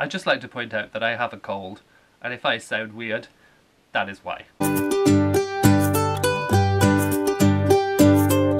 I'd just like to point out that I have a cold, and if I sound weird, that is why.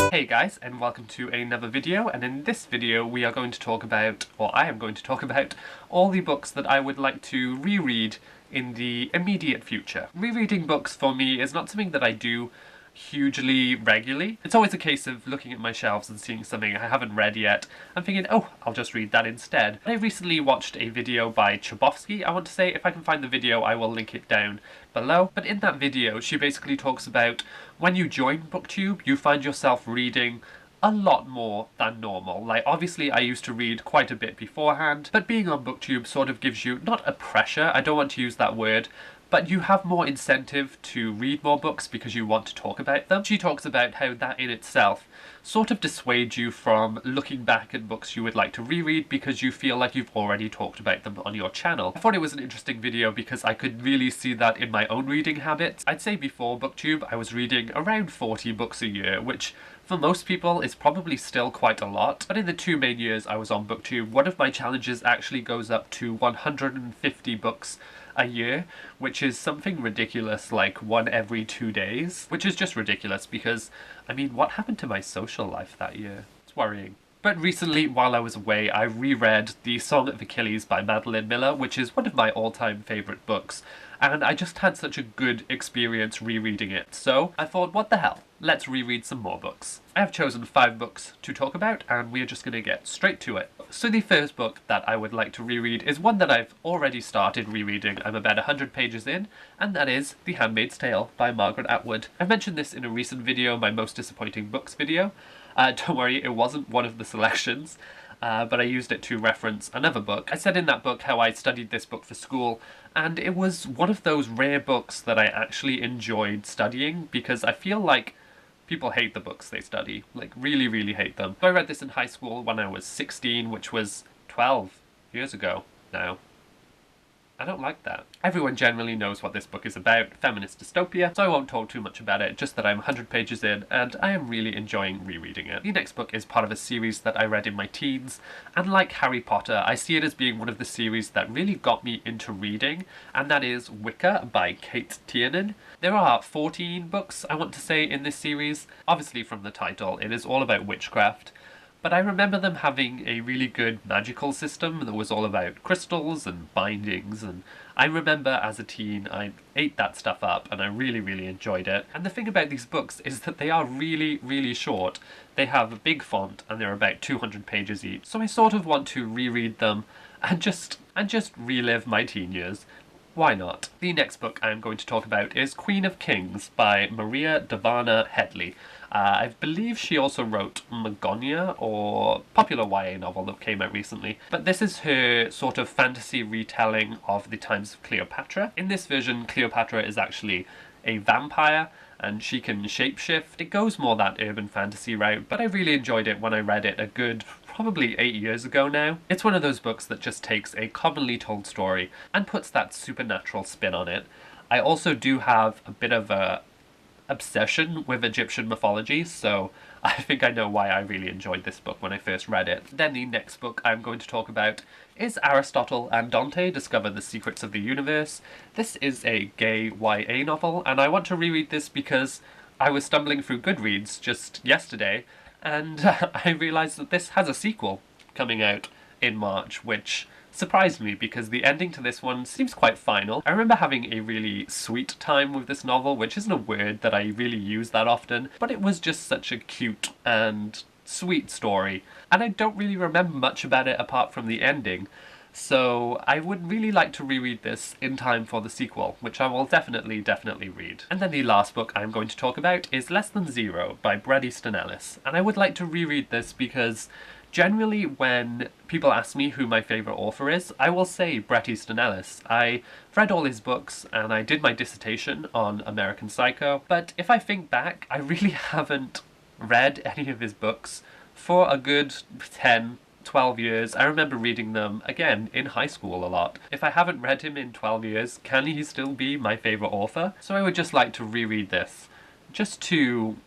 Hey guys, and welcome to another video, and in this video we are going to talk about, or I am going to talk about, all the books that I would like to reread in the immediate future. Rereading books for me is not something that I do hugely regularly. It's always a case of looking at my shelves and seeing something I haven't read yet and thinking, oh, I'll just read that instead. I recently watched a video by Chboskys. I want to say, if I can find the video I will link it down below, but in that video she basically talks about when you join BookTube you find yourself reading a lot more than normal. Like, obviously I used to read quite a bit beforehand, but being on BookTube sort of gives you, not a pressure, I don't want to use that word, but you have more incentive to read more books because you want to talk about them. She talks about how that in itself sort of dissuades you from looking back at books you would like to reread because you feel like you've already talked about them on your channel. I thought it was an interesting video because I could really see that in my own reading habits. I'd say before BookTube I was reading around 40 books a year, which for most people is probably still quite a lot, but in the 2 main years I was on BookTube, one of my challenges actually goes up to 150 books a year, which is something ridiculous, like 1 every 2 days, which is just ridiculous because, I mean, what happened to my social life that year? It's worrying. But recently, while I was away, I reread The Song of Achilles by Madeline Miller, which is one of my all-time favourite books, and I just had such a good experience rereading it, so I thought, what the hell, let's reread some more books. I have chosen 5 books to talk about, and we are just going to get straight to it. So the first book that I would like to reread is one that I've already started rereading. I'm about 100 pages in, and that is The Handmaid's Tale by Margaret Atwood. I mentioned this in a recent video, my most disappointing books video. Don't worry, it wasn't one of the selections, but I used it to reference another book. I said in that book how I studied this book for school, and it was one of those rare books that I actually enjoyed studying because I feel like people hate the books they study, like really, really hate them. So I read this in high school when I was 16, which was 12 years ago now. I don't like that. Everyone generally knows what this book is about, feminist dystopia, so I won't talk too much about it, just that I'm 100 pages in and I am really enjoying rereading it. The next book is part of a series that I read in my teens, and like Harry Potter, I see it as being one of the series that really got me into reading, and that is Wicca by Kate Tiernan. There are 14 books, I want to say, in this series. Obviously from the title, it is all about witchcraft. But I remember them having a really good magical system that was all about crystals and bindings, and I remember as a teen I ate that stuff up and I really, really enjoyed it. And the thing about these books is that they are really, really short. They have a big font and they're about 200 pages each, so I sort of want to reread them and just relive my teen years. Why not? The next book I'm going to talk about is Queen of Kings by Maria Dahvana Headley. I believe she also wrote Magonia, or popular YA novel that came out recently. But this is her sort of fantasy retelling of the times of Cleopatra. In this version, Cleopatra is actually a vampire, and she can shapeshift. It goes more that urban fantasy route, but I really enjoyed it when I read it a good probably 8 years ago now. It's one of those books that just takes a commonly told story and puts that supernatural spin on it. I also do have a bit of a obsession with Egyptian mythology, so I think I know why I really enjoyed this book when I first read it. Then the next book I'm going to talk about is Aristotle and Dante Discover the Secrets of the Universe. This is a gay YA novel, and I want to reread this because I was stumbling through GOODREADS just yesterday, and I realised that this has a sequel coming out in March, which surprised me because the ending to this one seems quite final. I remember having a really sweet time with this novel, which isn't a word that I really use that often, but it was just such a cute and sweet story, and I don't really remember much about it apart from the ending, so I would really like to reread this in time for the sequel, which I will definitely read. And then the last book I'm going to talk about is Less Than Zero by Bret Easton Ellis, and I would like to reread this because generally when people ask me who my favourite author is, I will say Bret Easton Ellis. I've read all his books and I did my dissertation on American Psycho, but if I think back, I really haven't read any of his books for a good 10, 12 years. I remember reading them, again, in high school a lot. If I haven't read him in 12 years, can he still be my favourite author? So I would just like to reread this, just to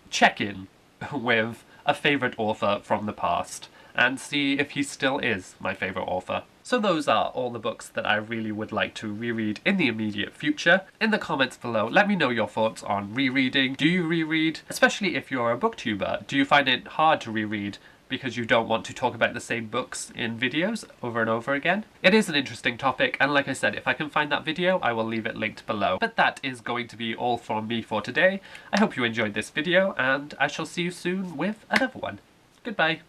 check in with a favourite author from the past and see if he still is my favourite author. So those are all the books that I really would like to reread in the immediate future. In the comments below, let me know your thoughts on rereading. Do you reread? Especially if you're a booktuber, do you find it hard to reread because you don't want to talk about the same books in videos over and over again? It is an interesting topic, and like I said, if I can find that video, I will leave it linked below. But that is going to be all from me for today. I hope you enjoyed this video, and I shall see you soon with another one. Goodbye.